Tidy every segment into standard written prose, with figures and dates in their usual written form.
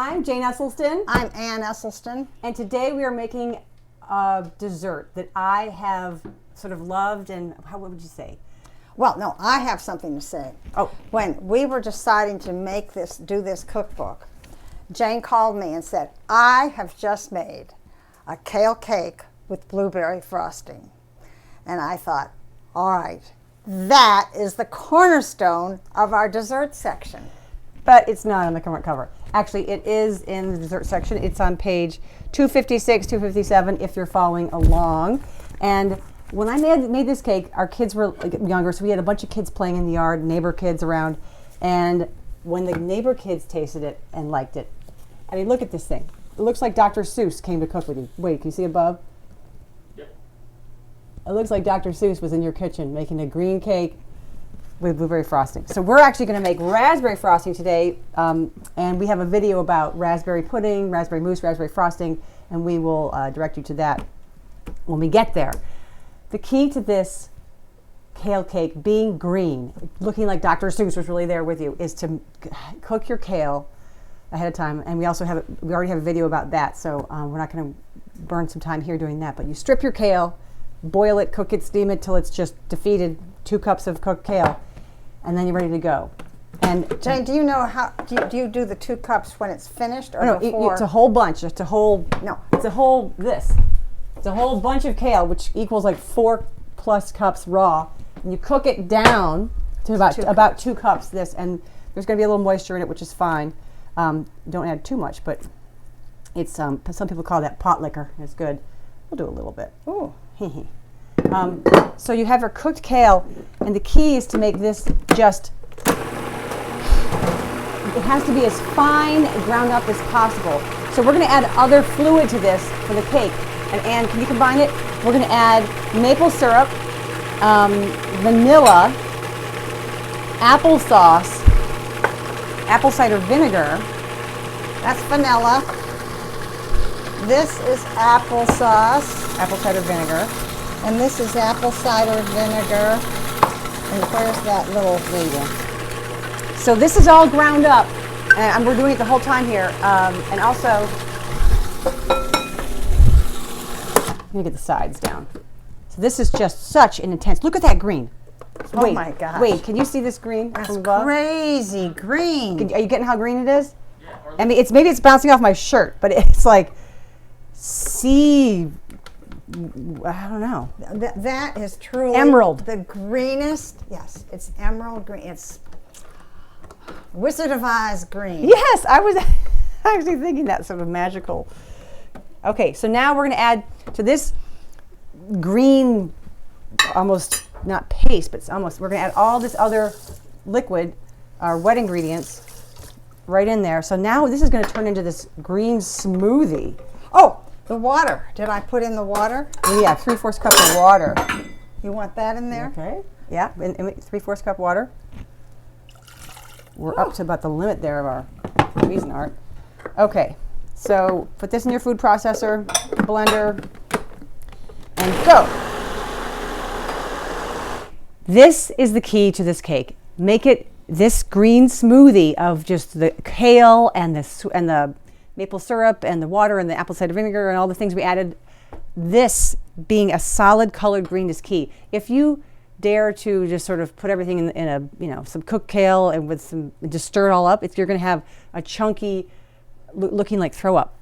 I'm Jane Esselstyn. I'm Ann Esselstyn. And today we are making a dessert that I have sort of loved and, what would you say? Well, no, I have something to say. Oh. When we were deciding to do this cookbook, Jane called me and said, I have just made a kale cake with blueberry frosting. And I thought, all right, that is the cornerstone of our dessert section. But it's not on the current cover. Actually, it is in the dessert section. It's on page 256, 257 if you're following along. And when I made this cake, our kids were younger, so we had a bunch of kids playing in the yard, neighbor kids around. And when the neighbor kids tasted it and liked it, I mean, look at this thing. It looks like Dr. Seuss came to cook with you. Wait, can you see above? Yep. It looks like Dr. Seuss was in your kitchen making a green cake with blueberry frosting. So we're actually going to make raspberry frosting today, and we have a video about raspberry pudding, raspberry mousse, raspberry frosting, and we will direct you to that when we get there. The key to this kale cake being green, looking like Dr. Seuss was really there with you, is to cook your kale ahead of time. And we already have a video about that, so we're not going to burn some time here doing that. But you strip your kale, boil it, cook it, steam it till it's just defeated, 2 cups of cooked kale, and then you're ready to go. And Jane, do you know how, do you do the 2 cups when it's finished or no, before? it's a whole bunch. It's a whole bunch of kale, which equals like 4+ cups raw. And you cook it down to about 2 cups this, and there's going to be a little moisture in it, which is fine. Don't add too much, but it's some people call that pot liquor. It's good. We'll do a little bit. Ooh. So you have your cooked kale, and the key is to make this just, it has to be as fine ground up as possible. So we're going to add other fluid to this for the cake. And Anne, can you combine it? We're going to add maple syrup, vanilla, applesauce, apple cider vinegar. That's vanilla. This is applesauce. Apple cider vinegar. And this is apple cider vinegar. And where's that little There you go. So this is all ground up, and we're doing it the whole time here. And also, let me get the sides down. So this is just such an intense. Look at that green. Oh my gosh. Wait, can you see this green? That's from above? crazy green. Are you getting how green it is? Yeah. I mean, maybe it's bouncing off my shirt, but it's like I don't know. That is truly emerald. The greenest. Yes, it's emerald green. It's Wizard of Oz green. Yes, I was actually thinking that sort of magical. Okay, so now we're going to add to this green, almost not paste, but it's almost, we're going to add all this other liquid, our wet ingredients, right in there. So now this is going to turn into this green smoothie. Oh, the water. Did I put in the water? Yeah, 3/4 cup of water. You want that in there? Okay. Yeah, and 3/4 cup water. We're up to about the limit there of our Cuisinart. Okay, so put this in your food processor, blender, and go. This is the key to this cake. Make it this green smoothie of just the kale and the maple syrup and the water and the apple cider vinegar and all the things we added. This being a solid colored green is key. If you dare to just sort of put everything in some cooked kale and just stir it all up, you're going to have a chunky, looking like throw up.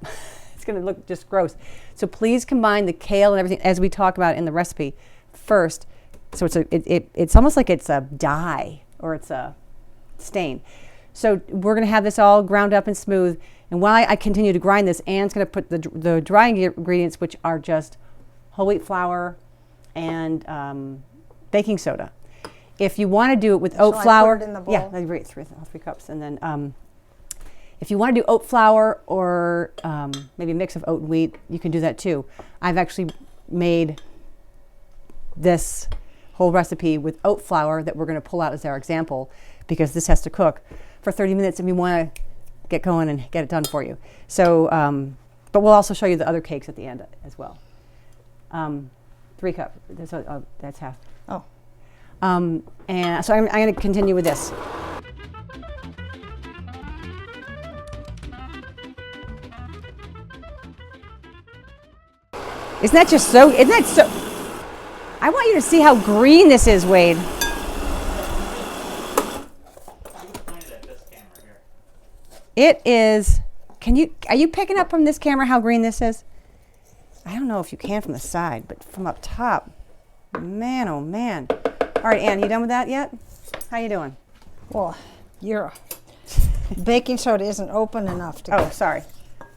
It's going to look just gross. So please combine the kale and everything as we talk about in the recipe first. So it's almost like it's a dye or it's a stain. So we're going to have this all ground up and smooth. And while I continue to grind this, Anne's going to put the dry ingredients, which are just whole wheat flour and baking soda. If you want to do it with oat flour, I put it in the bowl? yeah, that's great, 3 cups. And then if you want to do oat flour or maybe a mix of oat and wheat, you can do that too. I've actually made this whole recipe with oat flour that we're going to pull out as our example, because this has to cook for 30 minutes and we want to get going and get it done for you. So, but we'll also show you the other cakes at the end as well. 3 cups, that's half. Oh. And so I'm going to continue with this. Isn't that just so, isn't that so, I want you to see how green this is, Wade. It is, are you picking up from this camera how green this is? I don't know if you can from the side, but from up top, man, oh man. All right, Ann, you done with that yet? How you doing? Well, your baking soda isn't open enough to Oh, sorry.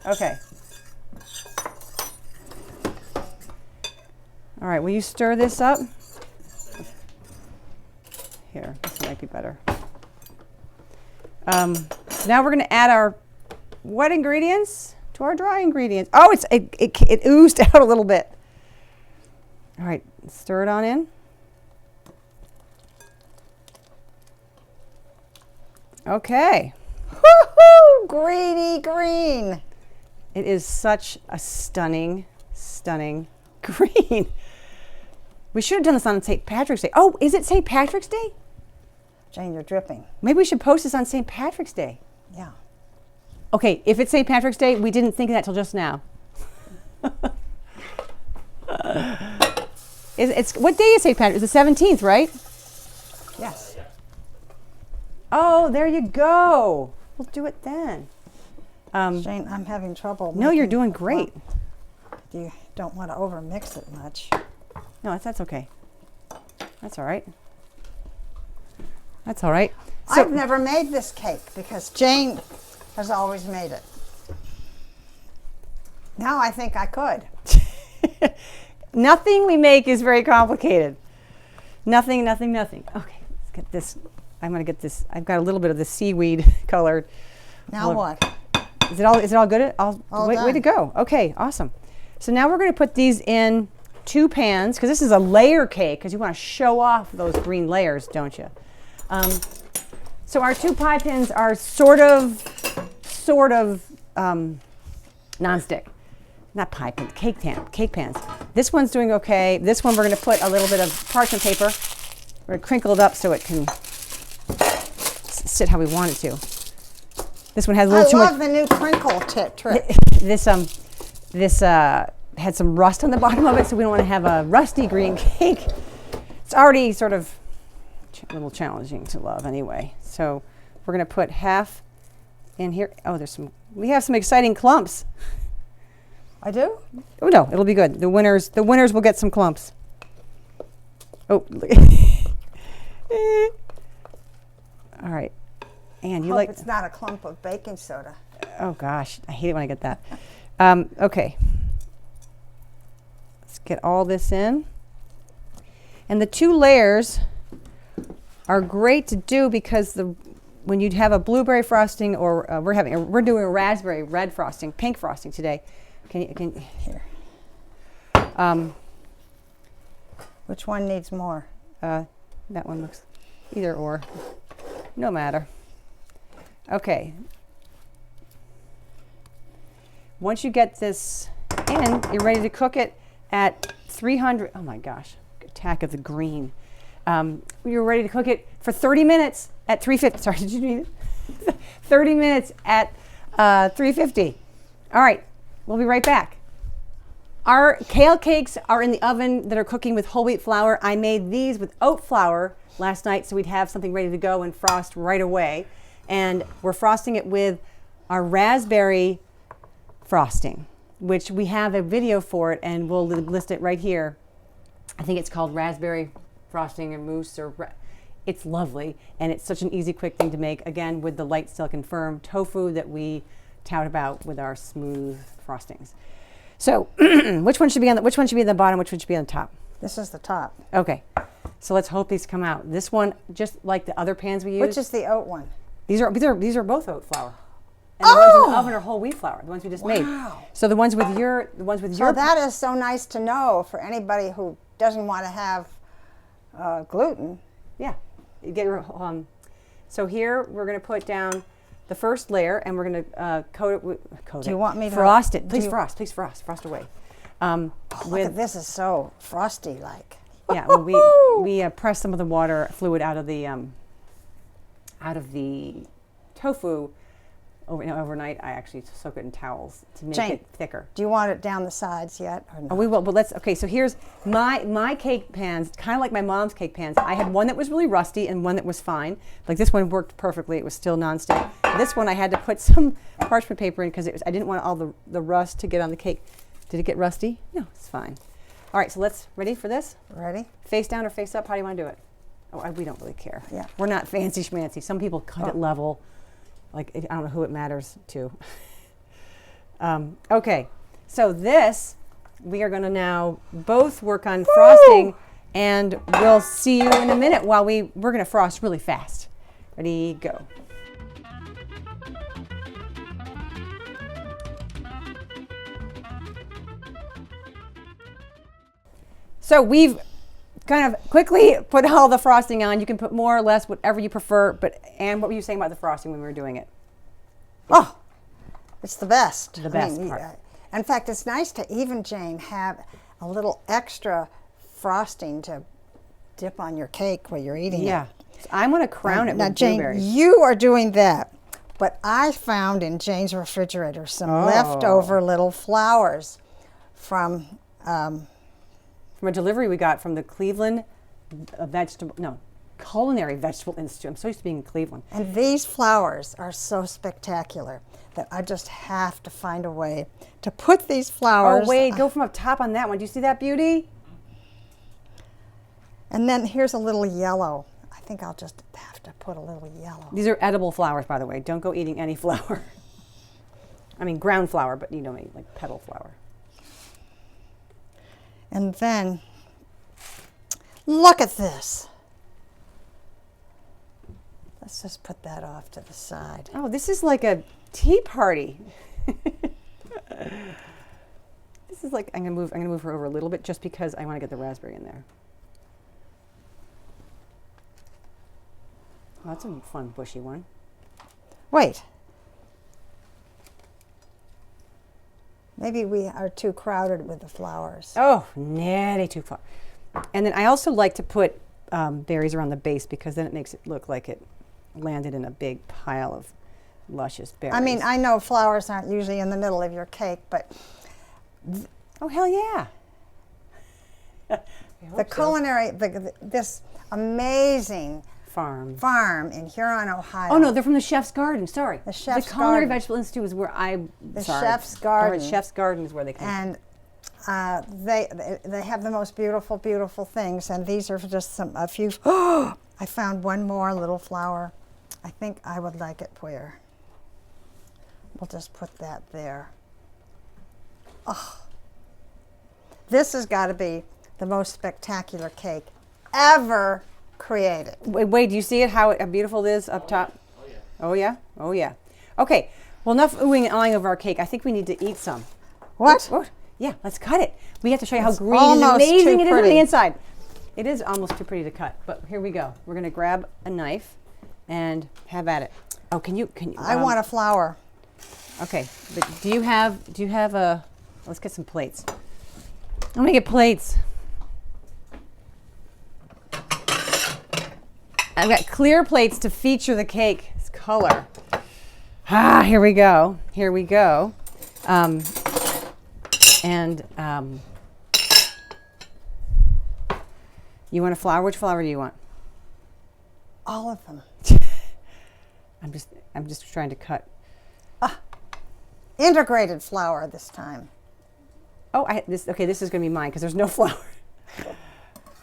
Okay. All right, will you stir this up? Here, this might be better. Now we're going to add our wet ingredients to our dry ingredients. Oh, it oozed out a little bit. All right, stir it on in. Okay. Woohoo! Greeny green. It is such a stunning, stunning green. We should have done this on St. Patrick's Day. Oh, is it St. Patrick's Day? Jane, you're dripping. Maybe we should post this on St. Patrick's Day. Yeah. Okay, if it's St. Patrick's Day, we didn't think of that till just now. What day is St. Patrick's? It's the 17th, right? Yes. Oh, there you go. We'll do it then. Jane, I'm having trouble. No, you're doing great. You don't want to overmix it much. No, that's okay. That's all right. That's all right. So, I've never made this cake because Jane has always made it. Now I think I could. nothing we make is very complicated. Nothing. Okay, let's get this. I'm going to get this. I've got a little bit of the seaweed colored. Now what? Is it all good? All way done. to go. Okay, awesome. So now we're going to put these in 2 pans because this is a layer cake because you want to show off those green layers, don't you? So our 2 pie pans are sort of nonstick. Not pie pans, cake pans. This one's doing okay. This one we're going to put a little bit of parchment paper. We're going to crinkle it up so it can sit how we want it to. This one has a little too much. I love the new crinkle trick. This had some rust on the bottom of it, so we don't want to have a rusty green cake. It's already sort of a little challenging to love anyway. So we're going to put half in here. Oh, we have some exciting clumps. I do? Oh no, it'll be good. The winners will get some clumps. Oh. All right. And you Hope like it's not a clump of baking soda. Oh gosh, I hate it when I get that. Okay. Let's get all this in. And the 2 layers are great to do because when you have a blueberry frosting or we're doing a raspberry red frosting, pink frosting today. Can you Here. Which one needs more? That one looks either or. No matter. Okay. Once you get this in, you're ready to cook it at 300. Oh my gosh, attack of the green. You're ready to cook it for 30 minutes at 350. Sorry, did you need it? 30 minutes at 350. All right, we'll be right back. Our kale cakes are in the oven that are cooking with whole wheat flour. I made these with oat flour last night so we'd have something ready to go and frost right away. And we're frosting it with our raspberry frosting, which we have a video for it and we'll list it right here. I think it's called raspberry frosting and mousse it's lovely and it's such an easy, quick thing to make. Again, with the light silicon firm tofu that we tout about with our smooth frostings. So which one should be on the bottom, which one should be on the top? This is the top. Okay, so let's hope these come out. This one, just like the other pans we use. Which is the oat one? These are both oat flour. And the ones in the oven are whole wheat flour, the ones we just made. So the ones with your So that is so nice to know for anybody who doesn't want to have gluten. Yeah, you get your. So here we're going to put down the first layer, and we're going to coat it with. Do you want me to frost it? Please frost away. Look at this, is so frosty like. Yeah, well, we press some of the water fluid out of the tofu overnight. I actually soak it in towels to make Jane, it thicker. Do you want it down the sides yet? Or no? Oh, we will, but okay, so here's my cake pans, kind of like my mom's cake pans. I had one that was really rusty and one that was fine. Like this one worked perfectly. It was still nonstick. This one I had to put some parchment paper in because I didn't want all the rust to get on the cake. Did it get rusty? No, it's fine. All right, so ready for this? Ready? Face down or face up? How do you want to do it? Oh, we don't really care. Yeah. We're not fancy schmancy. Some people cut it level. Like, I don't know who it matters to. Okay, so we are going to now both work on frosting, and we'll see you in a minute while we're going to frost really fast. Ready, go. So we've kind of quickly put all the frosting on. You can put more or less, whatever you prefer. But Anne, what were you saying about the frosting when we were doing it? Oh, it's the best. The best part. In fact, it's nice to even, Jane, have a little extra frosting to dip on your cake while you're eating it. Yeah. So I'm going to crown it now, with Jane, blueberries. you are doing that. But I found in Jane's refrigerator some leftover little flowers from a delivery we got from the Cleveland Culinary Vegetable Institute. I'm so used to being in Cleveland. And these flowers are so spectacular that I just have to find a way to put these flowers. Oh, wait, go from up top on that one. Do you see that beauty? And then here's a little yellow. I think I'll just have to put a little yellow. These are edible flowers, by the way. Don't go eating any flower. I mean, ground flower, but you don't eat like petal flower. And then, look at this. Let's just put that off to the side. Oh, this is like a tea party. This is like, I'm gonna move her over a little bit just because I want to get the raspberry in there. Oh, that's a fun bushy one. Wait. Maybe we are too crowded with the flowers. Oh, natty too far. And then I also like to put berries around the base because then it makes it look like it landed in a big pile of luscious berries. I mean, I know flowers aren't usually in the middle of your cake, but oh, hell yeah. this amazing farm in Huron, Ohio. Oh no, they're from the Chef's Garden. Sorry, the Chef's Culinary Garden. Vegetable Institute is where Chef's Garden. Chef's Garden is where they come. And they have the most beautiful, beautiful things. And these are just a few. Oh, I found one more little flower. I think I would like it where. We'll just put that there. Oh, this has got to be the most spectacular cake ever created. Wait, do you see it? How beautiful it is up top? Oh yeah. Oh yeah. Oh yeah. Okay. Well, enough oohing and awing over our cake. I think we need to eat some. What? Oh, yeah. Let's cut it. We have to show you how It's green and almost amazing too it is on pretty. the inside. It is almost too pretty to cut, but here we go. We're gonna grab a knife and have at it. Oh, can you? I want a flower. Okay, but do you have a? Let's get some plates. I'm gonna get plates. I've got clear plates to feature the cake's color. Ah, here we go. Here we go. You want a flower? Which flower do you want? All of them. I'm just trying to cut. Integrated flour this time. Oh, this is going to be mine because there's no flour.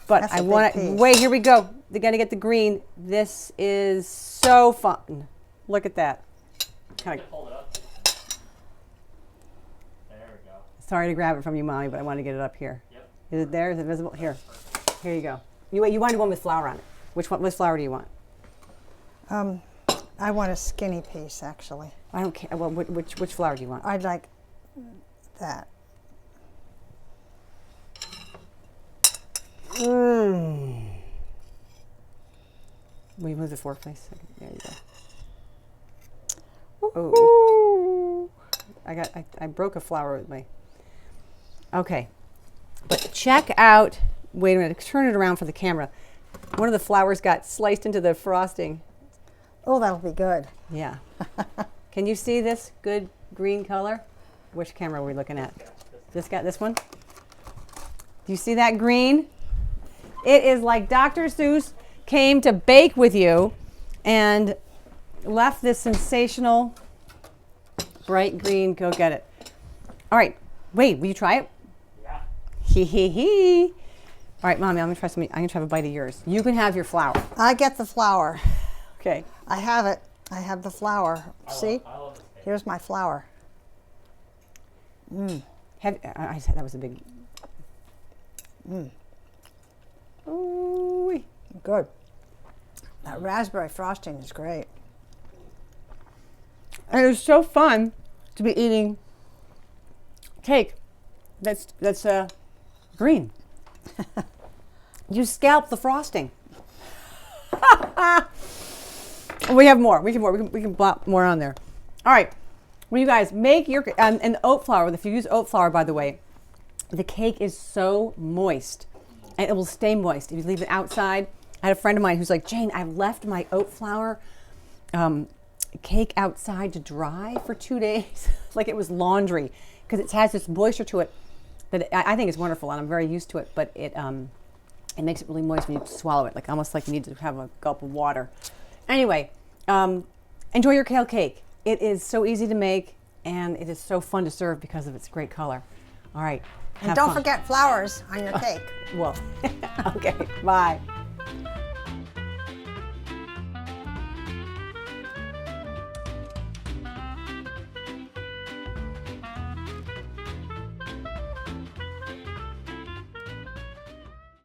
But That's I a big want it. piece. Wait, here we go. They're going to get the green. This is so fun. Look at that. Kind of. Hold it up. There we go. Sorry to grab it from you, Mommy, but I want to get it up here. Yep. Is it there? Is it visible? Here. Here you go. You wanted one with flour on it. Which flour do you want? I want a skinny piece, actually. I don't care. Well, which flour do you want? I'd like that. Will you move the fork, please? There you go. Oh, I broke a flower with my. Okay, but check out. Wait a minute. Turn it around for the camera. One of the flowers got sliced into the frosting. Oh, that'll be good. Yeah. Can you see this good green color? Which camera are we looking at? This one? Do you see that green? It is like Dr. Seuss came to bake with you and left this sensational bright green. Go get it. All right. Wait, will you try it? Yeah. Hee hee hee. All right, Mommy, I'm gonna try something. I'm gonna try a bite of yours. You can have your flour. I get the flour. Okay. I have it. I have the flour. See? I love this cake. Here's my flour. I said that was a big. Ooh. Good. That raspberry frosting is great. And it was so fun to be eating cake that's green. You scalp the frosting. We have more. We can plop more on there. All right. Well, you guys make your and oat flour. If you use oat flour, by the way, the cake is so moist, and it will stay moist if you leave it outside. I had a friend of mine who's like, Jane, I left my oat flour cake outside to dry for 2 days, like it was laundry, because it has this moisture to it that I think is wonderful, and I'm very used to it. But it makes it really moist when you swallow it, like almost like you need to have a gulp of water. Anyway, enjoy your kale cake. It is so easy to make, and it is so fun to serve because of its great color. All right. And don't forget flowers on your cake. Well, okay, bye.